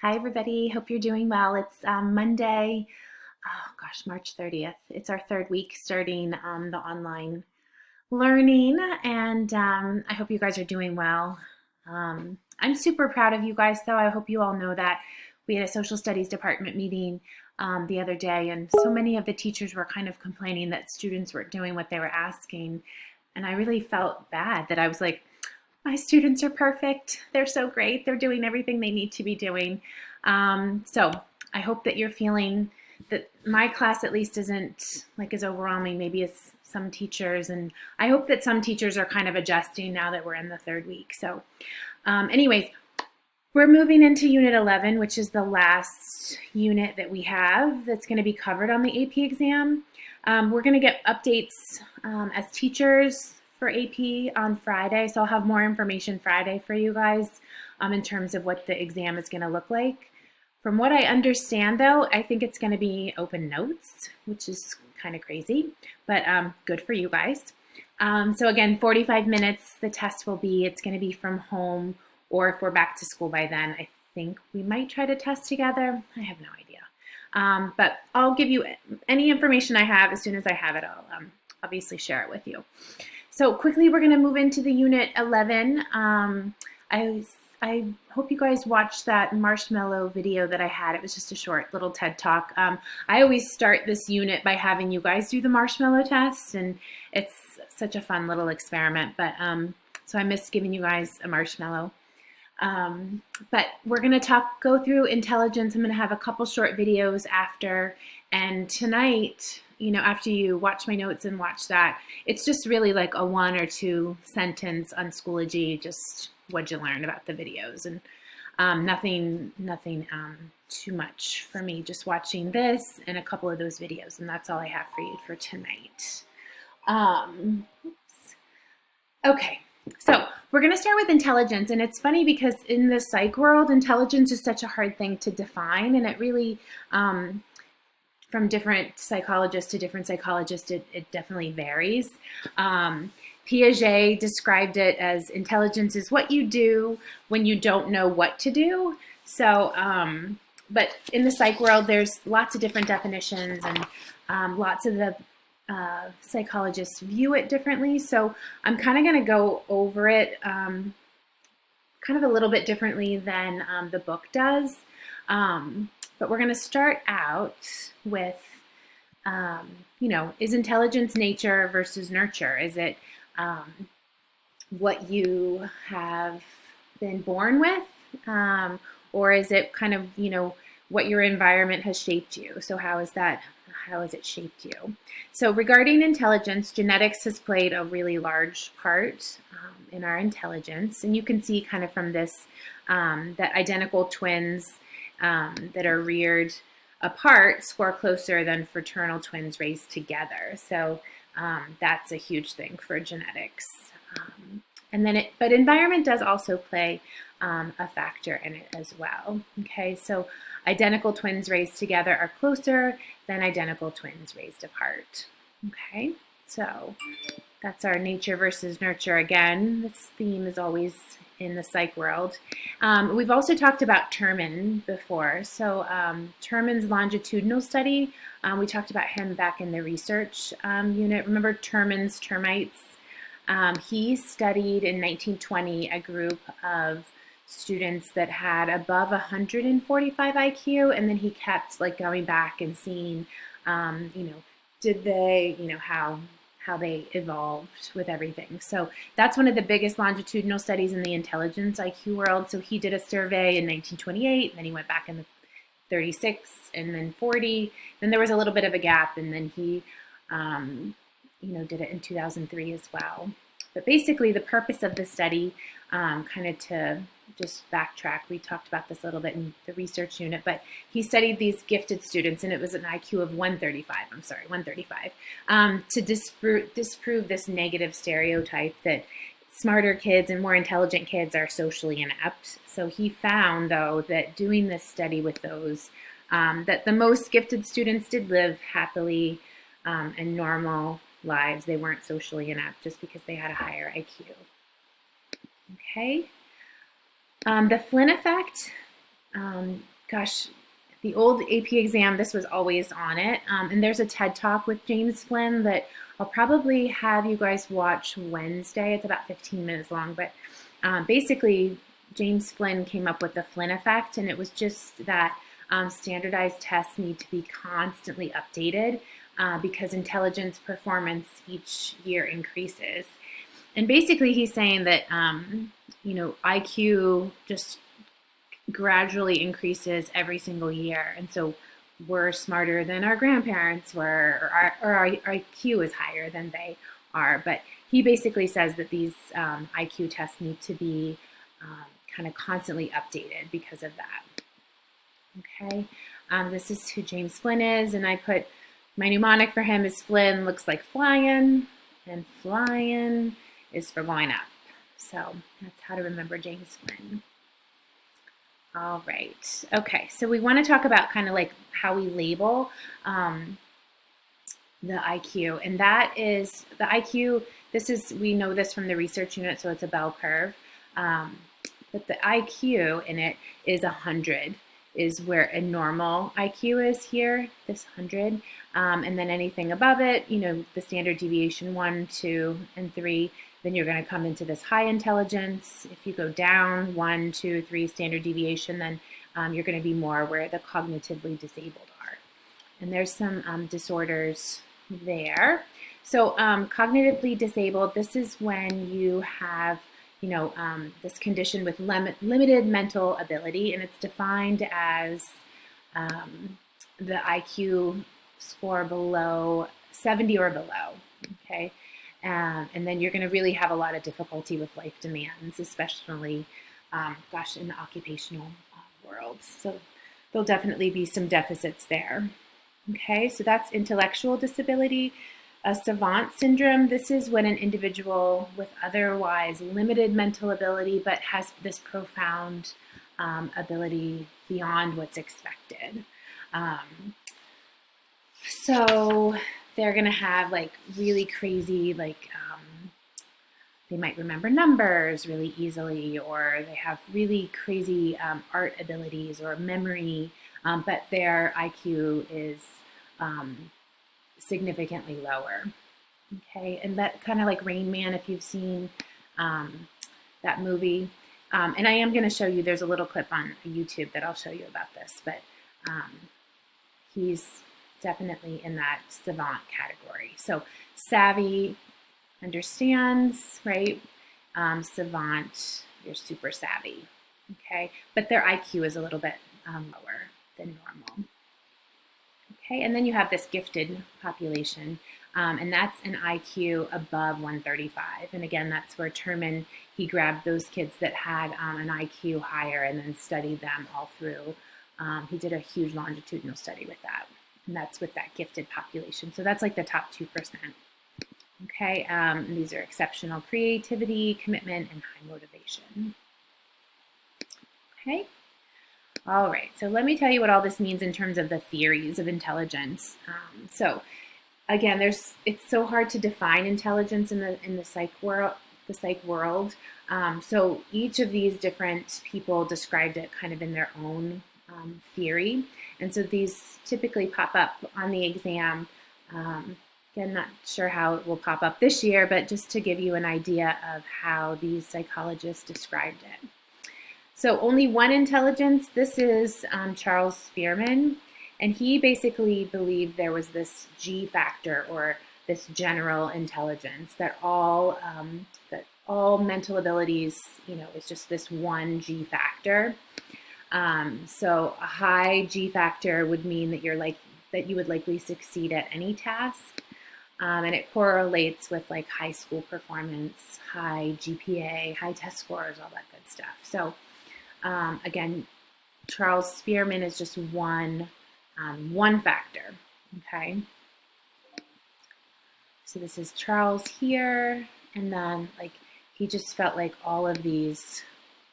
Hi, everybody. Hope you're doing well. It's Monday, oh gosh, March 30th. It's our third week starting the online learning, and I hope you guys are doing well. I'm super proud of you guys, though. I hope you all know that we had a social studies department meeting the other day, and so many of the teachers were kind of complaining that students weren't doing what they were asking. And I really felt bad that I was like, my students are perfect. They're so great. They're doing everything they need to be doing. So I hope that you're feeling that my class at least isn't like as overwhelming maybe as some teachers. And I hope that some teachers are kind of adjusting now that we're in the third week. So anyways, we're moving into Unit 11, which is the last unit that we have that's going to be covered on the AP exam. We're going to get updates as teachers for AP on Friday, so I'll have more information Friday for you guys in terms of what the exam is going to look like. From what I understand, though, I think it's going to be open notes, which is kind of crazy, but good for you guys. So again, 45 minutes, the test will be. It's going to be from home, or if we're back to school by then, I think we might try to test together. I have no idea. But I'll give you any information I have. As soon as I have it, I'll obviously share it with you. So quickly, we're going to move into the Unit 11. I hope you guys watched that marshmallow video that I had. It was just a short little TED Talk. I always start this unit by having you guys do the marshmallow test, and it's such a fun little experiment. But so I missed giving you guys a marshmallow. But we're going to go through intelligence. I'm going to have a couple short videos after, and tonight, after you watch my notes and watch that, it's just really like a 1 or 2 sentence on Schoology, just what you learned about the videos, and nothing too much for me, just watching this and a couple of those videos, and that's all I have for you for tonight. Okay. So we're going to start with intelligence, and it's funny because in the psych world, intelligence is such a hard thing to define, and it really, from different psychologists to different psychologists, it definitely varies. Piaget described it as intelligence is what you do when you don't know what to do. So, but in the psych world, there's lots of different definitions, and lots of the psychologists view it differently. So I'm kind of going to go over it kind of a little bit differently than the book does. But we're going to start out with, is intelligence nature versus nurture? Is it what you have been born with? Or is it kind of, what your environment has shaped you? So how has it shaped you? So regarding intelligence, genetics has played a really large part in our intelligence. And you can see kind of from this that identical twins that are reared apart score closer than fraternal twins raised together. So that's a huge thing for genetics. But environment does also play a factor in it as well. Okay, so identical twins raised together are closer than identical twins raised apart. Okay, so that's our nature versus nurture again. This theme is always in the psych world. We've also talked about Terman before. So Terman's longitudinal study, we talked about him back in the research unit. Remember Terman's termites? He studied in 1920 a group of students that had above 145 IQ, and then he kept like going back and seeing, did they, how they evolved with everything. So that's one of the biggest longitudinal studies in the intelligence IQ world. So he did a survey in 1928, and then he went back in the 36, and then 40. Then there was a little bit of a gap, and then he, did it in 2003 as well. But basically, the purpose of the study, kind of to just backtrack, we talked about this a little bit in the research unit, but he studied these gifted students, and it was an IQ of 135, to disprove this negative stereotype that smarter kids and more intelligent kids are socially inept. So he found, though, that doing this study with those, that the most gifted students did live happily and normal lives. They weren't socially inept just because they had a higher IQ. Okay. The Flynn effect, Gosh, the old AP exam, this was always on it. And there's a TED Talk with James Flynn that I'll probably have you guys watch Wednesday. It's about 15 minutes long, but basically James Flynn came up with the Flynn effect, and it was just that standardized tests need to be constantly updated because intelligence performance each year increases. And basically he's saying that, IQ just gradually increases every single year. And so we're smarter than our grandparents were, or our IQ is higher than they are. But he basically says that these IQ tests need to be kind of constantly updated because of that. Okay, this is who James Flynn is, and I put my mnemonic for him is Flynn looks like flying, and flying is for going up. So that's how to remember James Flynn. All right. Okay, so we want to talk about kind of like how we label the IQ, and that is the IQ. We know this from the research unit, so it's a bell curve. But the IQ in it is 100, is where a normal IQ is here, this 100. And then anything above it, the standard deviation 1, 2, and 3, then you're going to come into this high intelligence. If you go down 1, 2, 3 standard deviation, then you're going to be more where the cognitively disabled are. And there's some disorders there. So cognitively disabled, this is when you have this condition with limited mental ability, and it's defined as the IQ score below 70 or below, okay? And then you're going to really have a lot of difficulty with life demands, especially, in the occupational world. So there'll definitely be some deficits there. Okay, so that's intellectual disability. A savant syndrome, this is when an individual with otherwise limited mental ability but has this profound ability beyond what's expected. So they're going to have like really crazy, they might remember numbers really easily, or they have really crazy art abilities or memory, but their IQ is significantly lower. Okay, and that kind of like Rain Man, if you've seen that movie. And I am going to show you, there's a little clip on YouTube that I'll show you about this, but he's definitely in that savant category. So savvy, understands, right? Savant, you're super savvy, okay? But their IQ is a little bit lower than normal. Okay, and then you have this gifted population, and that's an IQ above 135. And again, that's where Terman, he grabbed those kids that had an IQ higher and then studied them all through. He did a huge longitudinal study with that, and that's with that gifted population. So that's like the top 2%. Okay, these are exceptional creativity, commitment, and high motivation. Okay. All right, so let me tell you what all this means in terms of the theories of intelligence. So again, it's so hard to define intelligence in the psych world. So each of these different people described it kind of in their own theory. And so these typically pop up on the exam. Again, not sure how it will pop up this year, but just to give you an idea of how these psychologists described it. So only one intelligence, this is Charles Spearman, and he basically believed there was this G factor, or this general intelligence, that all mental abilities, is just this one G factor. So a high G factor would mean that you would likely succeed at any task, and it correlates with like high school performance, high GPA, high test scores, all that good stuff. So again, Charles Spearman is just one factor, okay? So this is Charles here, and then he just felt like all of these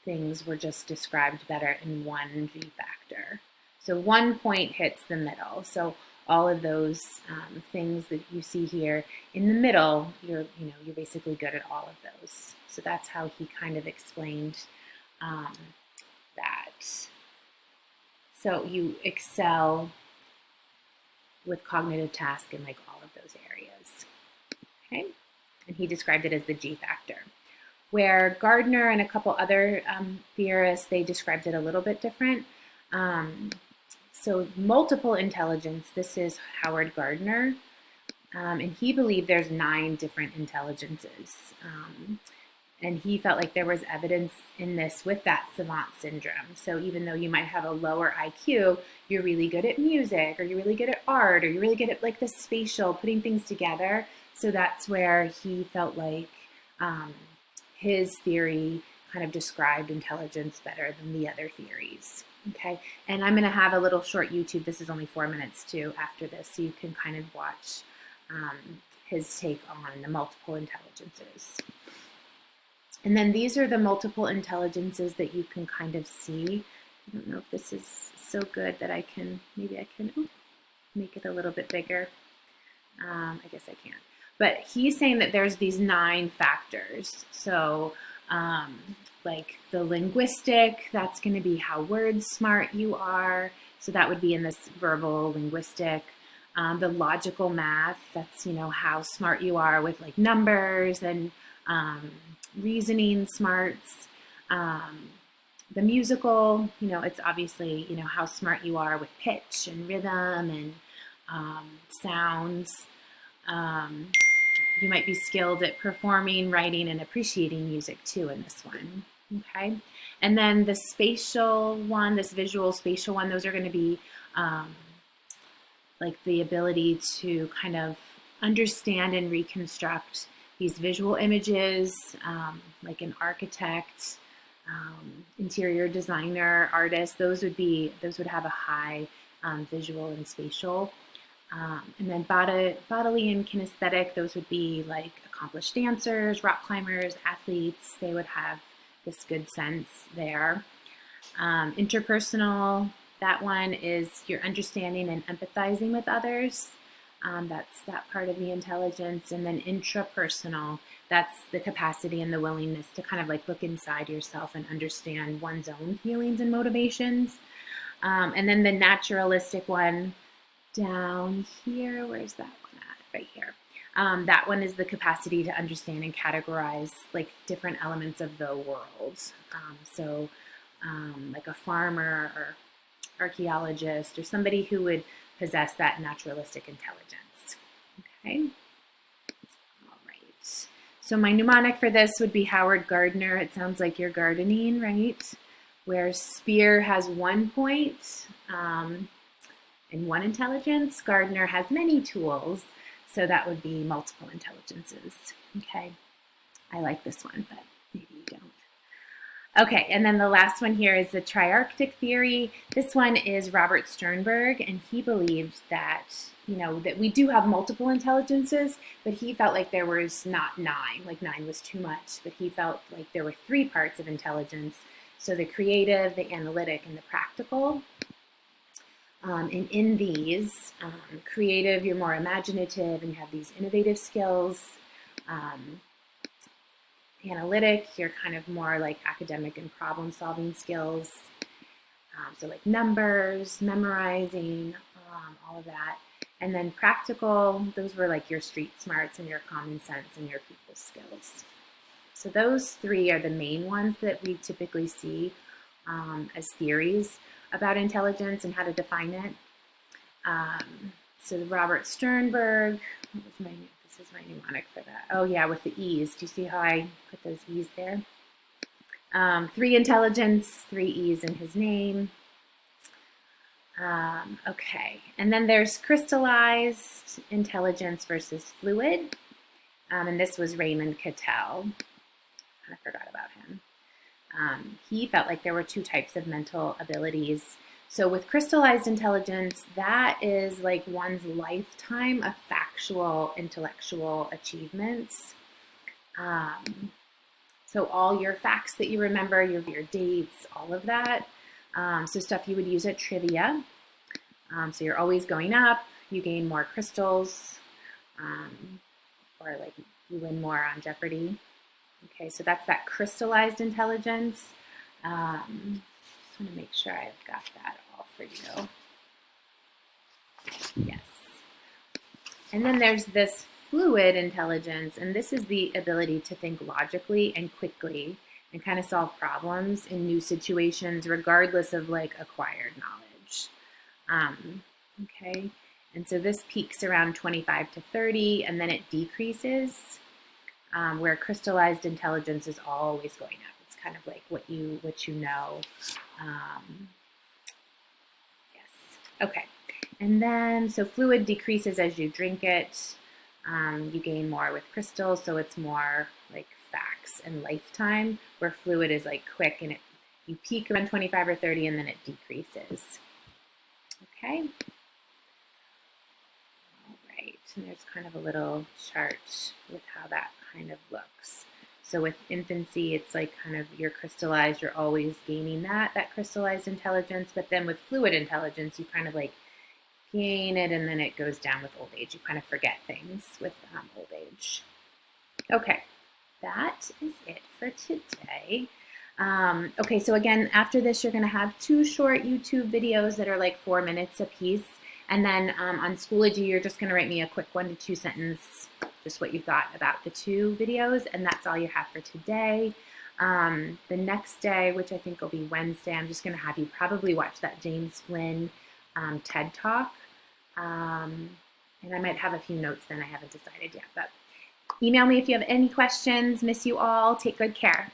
things were just described better in one G factor. So 1 point hits the middle. So all of those things that you see here in the middle, you're basically good at all of those. So that's how he kind of explained that. So you excel with cognitive task in like all of those areas. Okay, and he described it as the G factor. Where Gardner and a couple other theorists, they described it a little bit different. So multiple intelligence, this is Howard Gardner, and he believed there's 9 different intelligences. And he felt like there was evidence in this with that savant syndrome. So even though you might have a lower IQ, you're really good at music, or you're really good at art, or you're really good at like the spatial, putting things together. So that's where he felt like his theory kind of described intelligence better than the other theories. Okay, and I'm going to have a little short YouTube. This is only 4 minutes too after this, so you can kind of watch his take on the multiple intelligences. And then these are the multiple intelligences that you can kind of see. I don't know if this is so good that I can, maybe I can make it a little bit bigger. I guess I can't. But he's saying that there's these 9 factors. So like the linguistic, that's going to be how word smart you are. So that would be in this verbal linguistic. The logical math, that's, you know, how smart you are with like numbers and reasoning smarts. The musical, you know, it's obviously, you know, how smart you are with pitch and rhythm and sounds. You might be skilled at performing, writing, and appreciating music too in this one. Okay. And then the spatial one, this visual spatial one, those are going to be like the ability to kind of understand and reconstruct these visual images, like an architect, interior designer, artist. Those would have a high visual and spatial. And then bodily and kinesthetic, those would be like accomplished dancers, rock climbers, athletes. They would have this good sense there. Interpersonal, that one is your understanding and empathizing with others. That's that part of the intelligence. And then intrapersonal, that's the capacity and the willingness to kind of like look inside yourself and understand one's own feelings and motivations. And then the naturalistic one down here, where's that one at? Right here. That one is the capacity to understand and categorize like different elements of the world. So like a farmer or archaeologist or somebody who would possess that naturalistic intelligence. Okay. All right. So my mnemonic for this would be Howard Gardner. It sounds like you're gardening, right? Where Spear has 1 point and 1 intelligence. Gardner has many tools. So that would be multiple intelligences. Okay. I like this one, but maybe you don't. Okay, and then the last one here is the triarctic theory. This one is Robert Sternberg, and he believed that, you know, that we do have multiple intelligences, but he felt like there was not 9, like 9 was too much, but he felt like there were 3 parts of intelligence. So the creative, the analytic, and the practical. And in these, creative, you're more imaginative and you have these innovative skills. Analytic, you're kind of more like academic and problem solving skills. So like numbers, memorizing, all of that. And then practical, those were like your street smarts and your common sense and your people skills. So those 3 are the main ones that we typically see as theories about intelligence and how to define it. So Robert Sternberg, what was this is my mnemonic for that. Oh yeah, with the E's. Do you see how I put those E's there? 3 intelligence, 3 E's in his name. Okay, and then there's crystallized intelligence versus fluid. And this was Raymond Cattell. I forgot about him. He felt like there were 2 types of mental abilities. So with crystallized intelligence, that is like one's lifetime of factual intellectual achievements. So all your facts that you remember, your dates, all of that. So stuff you would use at trivia. So you're always going up, you gain more crystals, or like you win more on Jeopardy. Okay, so that's that crystallized intelligence. Just want to make sure I've got that all for you. Yes. And then there's this fluid intelligence, and this is the ability to think logically and quickly and kind of solve problems in new situations, regardless of like acquired knowledge. Okay, and so this peaks around 25 to 30, and then it decreases, where crystallized intelligence is always going up. It's kind of like what you know. Yes. Okay. And then, so fluid decreases as you drink it. You gain more with crystals, so it's more like facts and lifetime, where fluid is like quick and you peak around 25 or 30 and then it decreases. Okay. All right. And there's kind of a little chart with how that kind of looks. So with infancy, it's like kind of you're crystallized, you're always gaining that crystallized intelligence. But then with fluid intelligence, you kind of like gain it and then it goes down with old age. You kind of forget things with old age. Okay, that is it for today. Okay, so again, after this, you're going to have 2 short YouTube videos that are like 4 minutes a piece. And then on Schoology, you're just going to write me a quick 1 to 2 sentence, just what you thought about the 2 videos. And that's all you have for today. The next day, which I think will be Wednesday, I'm just going to have you probably watch that James Flynn TED Talk. And I might have a few notes then. I haven't decided yet. But email me if you have any questions. Miss you all. Take good care.